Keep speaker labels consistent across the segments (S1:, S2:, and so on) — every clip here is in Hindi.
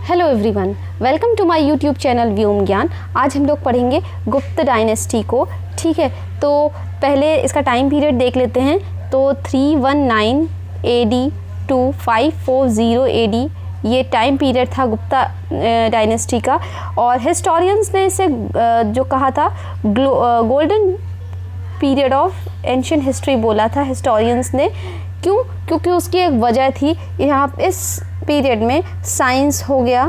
S1: Hello everyone, welcome to my YouTube channel Vyom Gyan. आज हम लोग पढ़ेंगे गुप्त डायनेस्टी को। ठीक है, तो पहले इसका टाइम पीरियड देख लेते हैं। तो 319 AD टू 540 AD ये टाइम पीरियड था गुप्ता डायनेस्टी का। और हिस्टोरियंस ने इसे जो कहा था golden period of ancient history बोला था हिस्टोरियंस ने। क्यों? क्योंकि उसकी एक वजह थी। यहाँ इस पीरियड में साइंस हो गया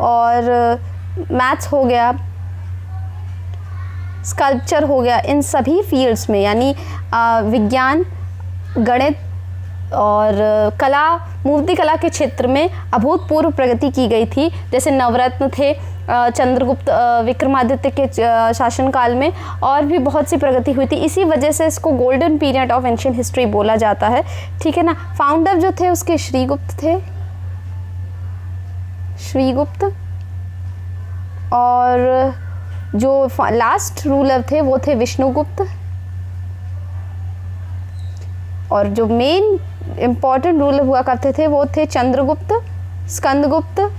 S1: और मैथ्स हो गया, स्कल्पचर हो गया, इन सभी फील्ड्स में यानी विज्ञान, गणित और कला, मूर्ति कला के क्षेत्र में अभूतपूर्व प्रगति की गई थी। जैसे नवरत्न थे चंद्रगुप्त विक्रमादित्य के शासनकाल में, और भी बहुत सी प्रगति हुई थी। इसी वजह से इसको golden period of ancient history बोला जाता है। ठीक है ना। फाउंडर जो थे उसके श्रीगुप्त थे, श्रीगुप्त। और जो लास्ट रूलर थे वो थे विष्णुगुप्त। और जो मेन इम्पॉर्टेंट रूलर हुआ करते थे वो थे चंद्रगुप्त, स्कंदगुप्त,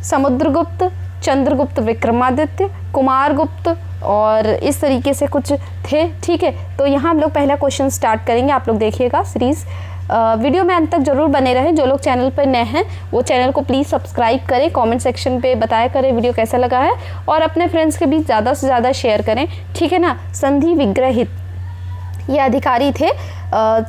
S1: समुद्रगुप्त, चंद्रगुप्त विक्रमादित्य, कुमारगुप्त, और इस तरीके से कुछ थे। ठीक है, तो यहाँ हम लोग पहला क्वेश्चन स्टार्ट करेंगे। आप लोग देखिएगा सीरीज़, वीडियो में अंत तक जरूर बने रहें। जो लोग चैनल पर नए हैं वो चैनल को प्लीज़ सब्सक्राइब करें, कमेंट सेक्शन पे बताया करें वीडियो कैसा लगा है, और अपने फ्रेंड्स के बीच ज़्यादा से ज़्यादा शेयर करें। ठीक है ना। संधि विग्रहित ये अधिकारी थे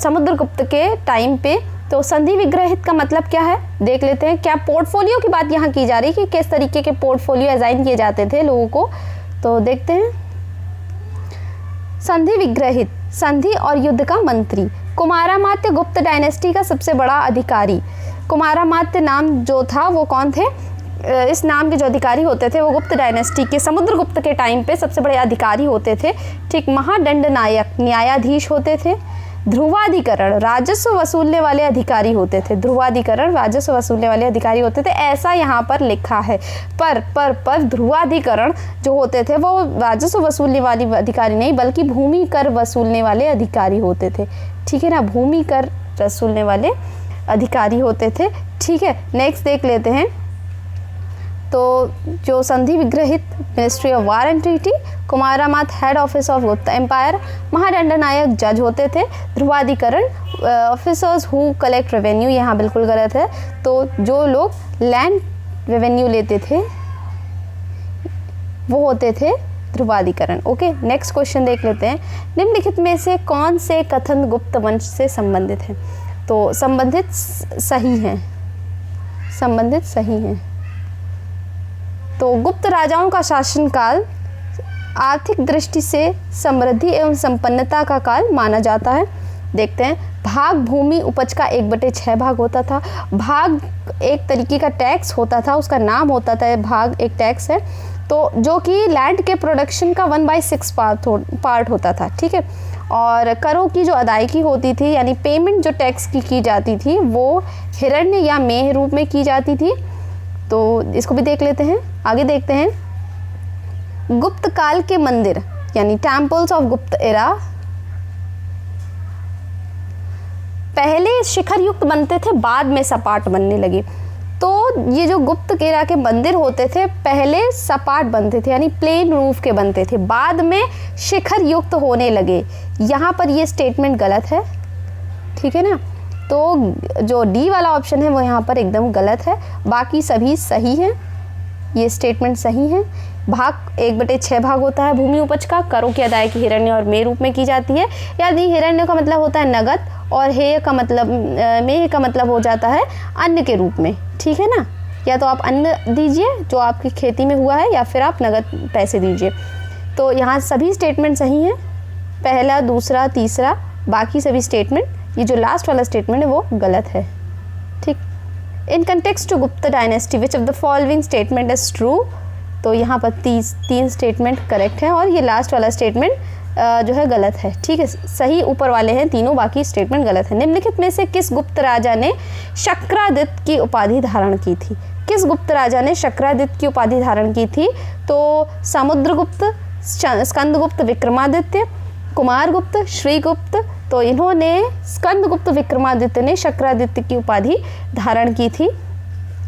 S1: समुद्रगुप्त के टाइम पे। तो संधि विग्रहित का मतलब क्या है देख लेते हैं। क्या पोर्टफोलियो की बात यहाँ की जा रही है कि किस तरीके के पोर्टफोलियो असाइन किए जाते थे लोगों को, तो देखते हैं। संधि विग्रहित, संधि और युद्ध का मंत्री। कुमारामात्य गुप्त डायनेस्टी का सबसे बड़ा अधिकारी। कुमारामात्य नाम जो था वो कौन थे? इस नाम के जो अधिकारी होते थे वो गुप्त डायनेस्टी के समुद्रगुप्त के टाइम पे सबसे बड़े अधिकारी होते थे। ठीक। महादंड नायक न्यायाधीश होते थे। ध्रुवाधिकरण राजस्व वसूलने वाले अधिकारी होते थे। ध्रुवाधिकरण राजस्व वसूलने वाले अधिकारी होते थे, ऐसा यहाँ पर लिखा है। पर ध्रुवाधिकरण जो होते थे वो राजस्व वसूलने वाले अधिकारी नहीं बल्कि भूमि कर वसूलने वाले अधिकारी होते थे। ठीक है ना, भूमि कर वसूलने वाले अधिकारी होते थे। ठीक है, नेक्स्ट देख लेते हैं। तो जो संधि विग्रहित ministry of war and treaty, कुमारामात head office of Gupta empire, महादंड नायक जज होते थे। ध्रुवाधिकरण ऑफिसर्स हु कलेक्ट रेवेन्यू, यहाँ बिल्कुल गलत है। तो जो लोग लैंड रेवेन्यू लेते थे वो होते थे ध्रुवाधिकरण। ओके, नेक्स्ट क्वेश्चन देख लेते हैं। निम्नलिखित में से कौन से कथन गुप्त वंश से संबंधित हैं? तो संबंधित सही हैं, संबंधित सही हैं। तो गुप्त राजाओं का शासनकाल आर्थिक दृष्टि से समृद्धि एवं संपन्नता का काल माना जाता है। देखते हैं। भाग भूमि उपज का 1/6 भाग होता था। भाग एक तरीके का टैक्स होता था, उसका नाम होता था भाग, एक टैक्स है। तो जो कि लैंड के प्रोडक्शन का 1/6 पार्ट होता था। ठीक है। और करों की जो अदायगी होती थी यानी पेमेंट जो टैक्स की जाती थी वो हिरण्य या मेह रूप में की जाती थी। तो इसको भी देख लेते हैं। आगे देखते हैं। गुप्त काल के मंदिर यानी टेम्पल्स ऑफ गुप्त एरा पहले शिखर युक्त बनते थे, बाद में सपाट बनने लगे। तो ये जो गुप्त एरा के मंदिर होते थे पहले सपाट बनते थे यानी प्लेन रूफ के बनते थे, बाद में शिखर युक्त होने लगे। यहाँ पर ये स्टेटमेंट गलत है। ठीक है ना। तो जो डी वाला ऑप्शन है वो यहाँ पर एकदम गलत है, बाकी सभी सही हैं। ये स्टेटमेंट सही है। भाग 1/6 भाग होता है भूमि उपज का। करों की अदायगी हिरण्य और मेह रूप में की जाती है। यदि हिरण्य का मतलब होता है नगद और हेय का मतलब मेह का मतलब हो जाता है अन्न के रूप में। ठीक है ना। या तो आप अन्न दीजिए जो आपकी खेती में हुआ है या फिर आप नगद पैसे दीजिए। तो यहाँ सभी स्टेटमेंट सही हैं, पहला, दूसरा, तीसरा, बाकी सभी स्टेटमेंट। ये जो लास्ट वाला स्टेटमेंट है वो गलत है। ठीक। इन कंटेक्स्ट टू गुप्त dynasty which of the following statement is true? तो यहाँ पर 3 स्टेटमेंट करेक्ट हैं और ये लास्ट वाला स्टेटमेंट जो है गलत है। ठीक है, सही ऊपर वाले हैं तीनों, बाकी स्टेटमेंट गलत है। निम्नलिखित में से किस गुप्त राजा ने शक्रादित्य की उपाधि धारण की थी? किस गुप्त राजा ने शक्रादित्य की उपाधि धारण की थी? तो समुद्रगुप्त, स्कंदगुप्त विक्रमादित्य, कुमारगुप्त, श्रीगुप्त। तो इन्होंने स्कंदगुप्त विक्रमादित्य ने शक्रादित्य की उपाधि धारण की थी।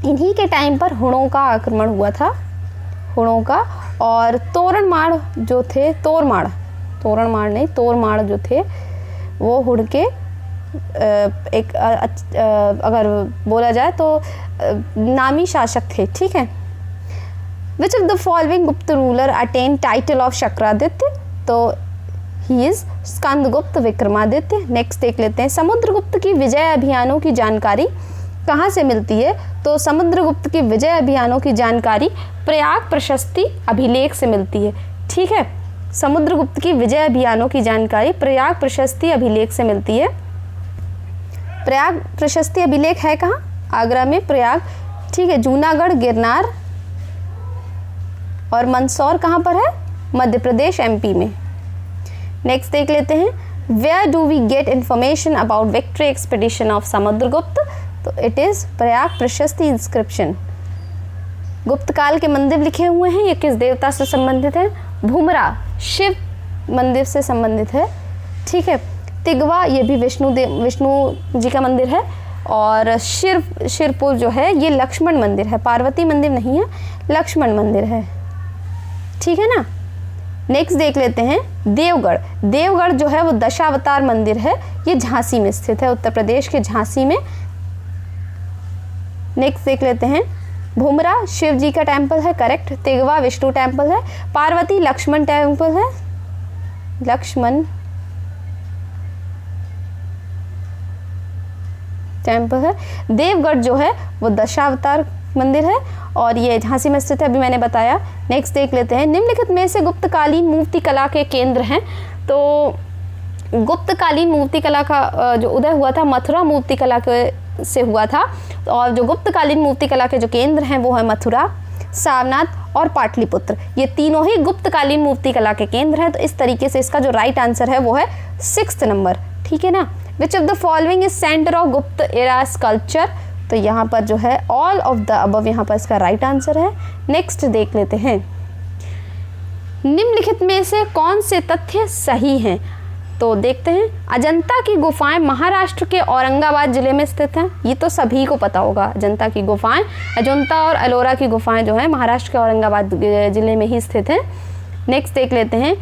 S1: इन्हीं के टाइम पर हुणों का आक्रमण हुआ था, हुणों का। और तोरणमाड़ जो थे, तोरणमाड़ नहीं, तोरमाड़ जो थे वो हुण के एक अगर बोला जाए तो नामी शासक थे, ठीक है। Which of the following Gupta ruler attain title of Shakraditya? तो he is Skandagupta Vikramaditya. Next देख लेते हैं, समुद्रगुप्त की विजय अभियानों की जानकारी कहाँ से मिलती है? तो समुद्रगुप्त की विजय अभियानों की जानकारी प्रयाग प्रशस्ति अभिलेख से मिलती है, ठीक है। समुद्रगुप्त की विजय अभियानों की जानकारी प्रयाग प्रशस्ति अभिलेख से मिलती है। प्रयाग प्रशस्ति अभिलेख है कहाँ? आगरा में प्रयाग, ठीक है। जूनागढ़, गिरनार और मंदसौर कहाँ पर है? मध्य प्रदेश, एमपी में। नेक्स्ट देख लेते हैं, where do we get information about victory expedition of Samudragupta? तो इट इज प्रयाग प्रशस्ति इंस्क्रिप्शन। गुप्त काल के मंदिर लिखे हुए हैं, ये किस देवता से संबंधित है? भूमरा, शिव मंदिर से संबंधित है, ठीक है। तिगवा, ये भी विष्णु जी का मंदिर है। और शिरपुर जो है ये लक्ष्मण मंदिर है, पार्वती मंदिर नहीं है, लक्ष्मण मंदिर है, ठीक है ना। नेक्स्ट देख लेते हैं, देवगढ़। देवगढ़ जो है वो दशावतार मंदिर है, ये झांसी में स्थित है, उत्तर प्रदेश के झांसी में। नेक्स्ट देख लेते हैं, भूमरा शिव जी का टेम्पल है, करेक्ट। तिगवा विष्णु टेम्पल है। पार्वती लक्ष्मण टेम्पल है, लक्ष्मण टेम्पल है। देवगढ़ जो है वो दशावतार मंदिर है और ये झांसी में स्थित है, अभी मैंने बताया। नेक्स्ट देख लेते हैं, निम्नलिखित में से गुप्तकालीन मूर्ति कला के केंद्र हैं? तो गुप्तकालीन मूर्ति कला का जो उदय हुआ था मथुरा मूर्ति कला के से हुआ था, और जो गुप्तकालीन मूर्ति कला के जो केंद्र हैं वो है मथुरा, सारनाथ और पाटलिपुत्र। ये तीनों ही गुप्तकालीन मूर्ति कला के केंद्र हैं। तो इस तरीके से इसका जो राइट आंसर है वो है 6th नंबर, ठीक है ना। विच of the following is centre of Gupta era sculpture? तो यहाँ पर जो है ऑल ऑफ द अबव यहाँ पर इसका राइट आंसर है। नेक्स्ट देख लेते हैं, निम्नलिखित में से कौन से तथ्य सही हैं? तो देखते हैं, अजंता की गुफाएं महाराष्ट्र के औरंगाबाद जिले में स्थित हैं, ये तो सभी को पता होगा। अजंता की गुफाएं, अजंता और एलोरा की गुफाएं जो है महाराष्ट्र के औरंगाबाद जिले में ही स्थित हैं। नेक्स्ट देख लेते हैं,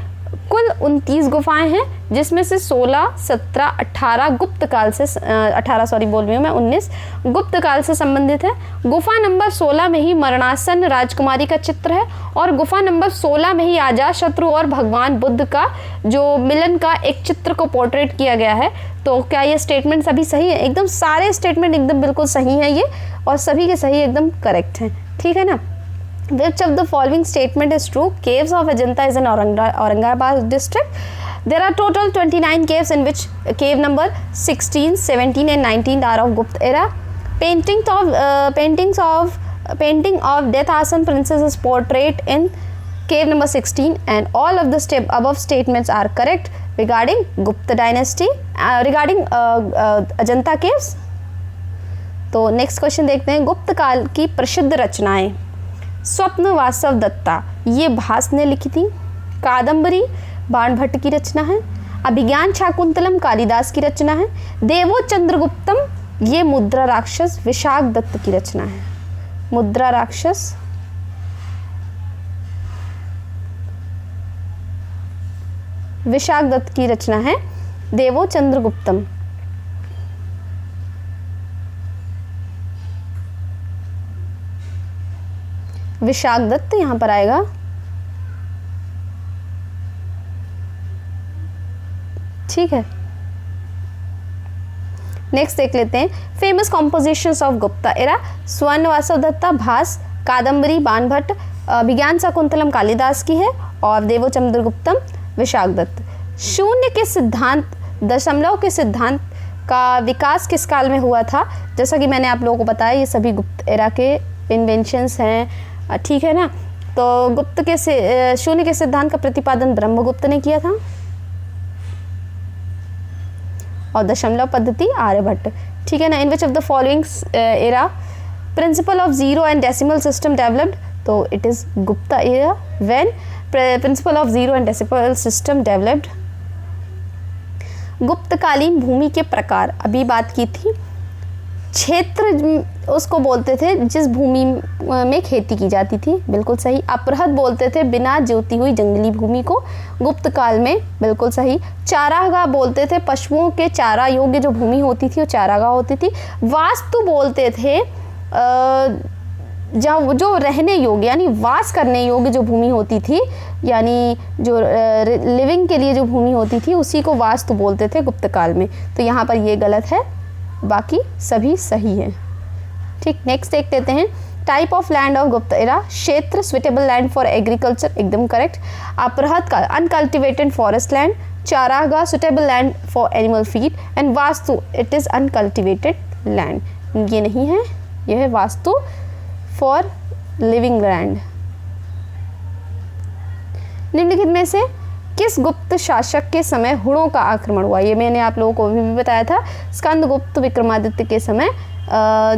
S1: कुल 29 गुफाएं हैं जिसमें से 16, 17, 18 गुप्त काल से 19 गुप्त काल से संबंधित है। गुफा नंबर 16 में ही मरणासन राजकुमारी का चित्र है और गुफा नंबर 16 में ही अजातशत्रु और भगवान बुद्ध का जो मिलन का एक चित्र को पोर्ट्रेट किया गया है। तो क्या ये स्टेटमेंट सभी सही है? एकदम सारे स्टेटमेंट एकदम बिल्कुल सही है ये, और सभी के सही एकदम करेक्ट हैं, ठीक है ना। Which of the following statement is true? Caves of Ajanta is in Aurangabad district. There are total 29 caves in which cave number 16, 17 and 19 are of Gupta era. Painting of Death Asan princess is portrait in cave number 16, and all of the above statements are correct regarding Gupta dynasty, regarding Ajanta caves. तो नेक्स्ट क्वेश्चन देखते हैं, गुप्त काल की प्रसिद्ध रचनाएं। स्वप्न वासव दत्ता, ये भास ने लिखी थी। कादम्बरी बाणभट्ट की रचना है। अभिज्ञान शाकुंतलम कालिदास की रचना है। देवो चंद्रगुप्तम, ये मुद्रा राक्षस विशाख दत्त की रचना है। मुद्रा राक्षस विशाख दत्त की रचना है। देवो चंद्रगुप्तम। विशाख दत्त यहाँ पर आएगा। ठीक है, नेक्स्ट देख लेते हैं, famous compositions of Gupta era. स्वर्ण वासव दत्ता भास, कादम्बरी बाणभट्ट, अभिज्ञान शाकुंतलम कालिदास की है और देवो चंद्रगुप्तम विशाख दत्त। शून्य के सिद्धांत, दशमलव के सिद्धांत का विकास किस काल में हुआ था? जैसा कि मैंने आप लोगों को बताया ये सभी गुप्त एरा के इन्वेंशंस हैं, ठीक है ना। तो गुप्त के शून्य के सिद्धांत का प्रतिपादन ब्रह्मगुप्त ने किया था और दशमलव पद्धति आर्यभट्ट, ठीक है ना। In which of the following era principle of zero and decimal system developed? तो it is Gupta era when principle of zero and decimal system developed. गुप्तकालीन भूमि के प्रकार, अभी बात की थी। क्षेत्र उसको बोलते थे जिस भूमि में खेती की जाती थी, बिल्कुल सही। अपहृत बोलते थे बिना जोती हुई जंगली भूमि को, गुप्त काल में, बिल्कुल सही। चारागाह बोलते थे पशुओं के चारा योग्य जो भूमि होती थी वो चारागाह होती थी। वास्तु बोलते थे जहाँ जो रहने योग्य यानी वास करने योग्य जो भूमि होती थी, यानी जो लिविंग के लिए जो भूमि होती थी उसी को वास्तु बोलते थे गुप्त काल में। तो यहाँ पर ये गलत है, बाकी सभी सही है। ठीक, नेक्स्ट देख लेते हैं। Type of land of Gupta era, क्षेत्र सुइटेबल लैंड फॉर एग्रीकल्चर, एकदम करेक्ट। अपहृत काल अनकल्टिवेटेड फॉरेस्ट लैंड, चारागाह suitable land for animal feed, and vastu it is uncultivated land. ये नहीं है, यह है वास्तु फॉर लिविंग लैंड। निम्नलिखित में से किस गुप्त शासक के समय हुणों का आक्रमण हुआ? ये मैंने आप लोगों को भी बताया था। स्कंदगुप्त विक्रमादित्य के समय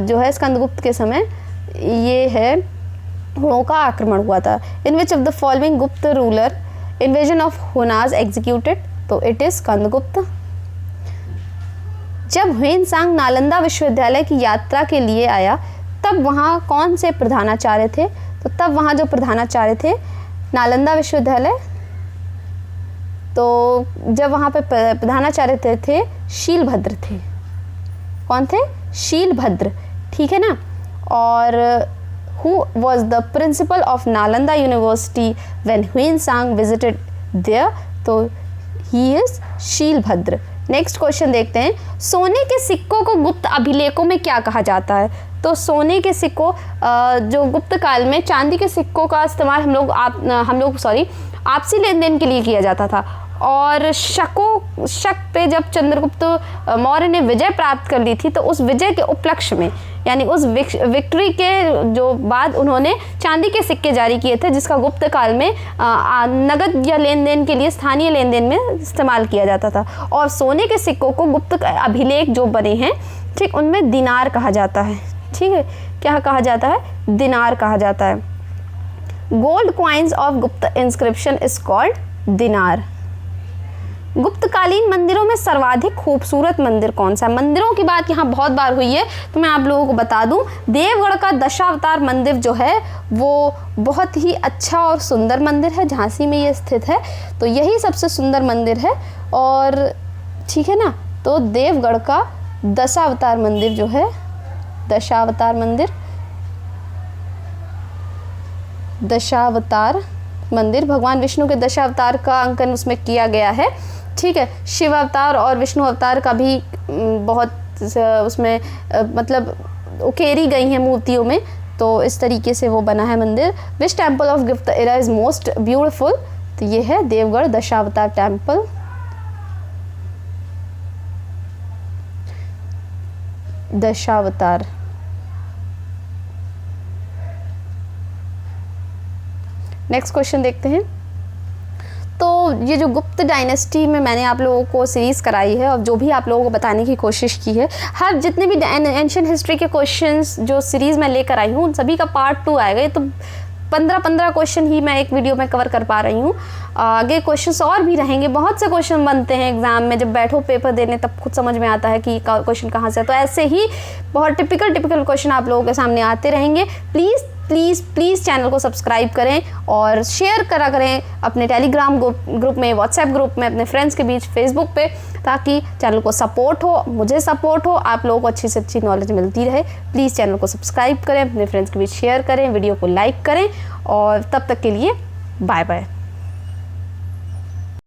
S1: जो है स्कंदगुप्त के समय ये है हुणों का आक्रमण हुआ था। इन which of the following Gupta ruler invasion of Hunas executed? तो इट इज स्कंदगुप्त। जब ह्वेनसांग नालंदा विश्वविद्यालय की यात्रा के लिए आया तब वहाँ कौन से प्रधानाचार्य थे? तो तब वहाँ जो प्रधानाचार्य थे नालंदा विश्वविद्यालय, तो जब वहाँ पे प्रधानाचार्य थे शीलभद्र थे। कौन थे? शीलभद्र, ठीक है ना। और who was the principal of Nalanda university when Hiuen Tsang visited there? तो he is Shilabhadra. Next question देखते हैं। सोने के सिक्कों को गुप्त अभिलेखों में क्या कहा जाता है? तो सोने के सिक्कों जो गुप्त काल में चांदी के सिक्कों का इस्तेमाल हम लोग आपसी लेन देन के लिए किया जाता था। और शक पे जब चंद्रगुप्त मौर्य ने विजय प्राप्त कर ली थी तो उस विजय के उपलक्ष्य में यानी उस विक्ट्री के जो बाद उन्होंने चांदी के सिक्के जारी किए थे जिसका गुप्त काल में नगद या लेन देन के लिए स्थानीय लेन देन में इस्तेमाल किया जाता था। और सोने के सिक्कों को गुप्त अभिलेख जो बने हैं, ठीक, उनमें दिनार कहा जाता है। ठीक है, क्या कहा जाता है? दिनार कहा जाता है। गोल्ड कॉइन्स ऑफ गुप्त इंस्क्रिप्शन इज कॉल्ड दिनार। गुप्तकालीन मंदिरों में सर्वाधिक खूबसूरत मंदिर कौन सा? मंदिरों की बात यहाँ बहुत बार हुई है तो मैं आप लोगों को बता दूं, देवगढ़ का दशावतार मंदिर जो है वो बहुत ही अच्छा और सुंदर मंदिर है। झांसी में ये स्थित है, तो यही सबसे सुंदर मंदिर है। और ठीक है ना, तो देवगढ़ का दशावतार मंदिर जो है, दशावतार मंदिर भगवान विष्णु के दशावतार का अंकन उसमें किया गया है। ठीक है, शिव अवतार और विष्णु अवतार का भी बहुत उसमें मतलब उकेरी गई हैं मूर्तियों में, तो इस तरीके से वो बना है मंदिर। Which temple of Gupta era is most beautiful? तो ये है Deogarh Dashavatar temple. Dashavatar. Next question देखते हैं। तो ये जो गुप्त डायनेस्टी में मैंने आप लोगों को सीरीज़ कराई है और जो भी आप लोगों को बताने की कोशिश की है, हर जितने भी एंशिएंट हिस्ट्री के क्वेश्चंस जो सीरीज़ में लेकर आई हूँ उन सभी का पार्ट 2 आएगा। ये तो 15 क्वेश्चन ही मैं एक वीडियो में कवर कर पा रही हूँ। आगे क्वेश्चंस और भी रहेंगे, बहुत से क्वेश्चन बनते हैं एग्जाम में, जब बैठो पेपर देने तब खुद समझ में आता है कि क्वेश्चन कहाँ से है। तो ऐसे ही बहुत टिपिकल क्वेश्चन आप लोगों के सामने आते रहेंगे। प्लीज़ चैनल को सब्सक्राइब करें और शेयर करें अपने टेलीग्राम ग्रुप में, व्हाट्सएप ग्रुप में, अपने फ्रेंड्स के बीच, फेसबुक पे, ताकि चैनल को सपोर्ट हो, मुझे सपोर्ट हो, आप लोगों को अच्छी से अच्छी नॉलेज मिलती रहे। प्लीज़ चैनल को सब्सक्राइब करें, अपने फ्रेंड्स के बीच शेयर करें, वीडियो को लाइक करें, और तब तक के लिए बाय बाय।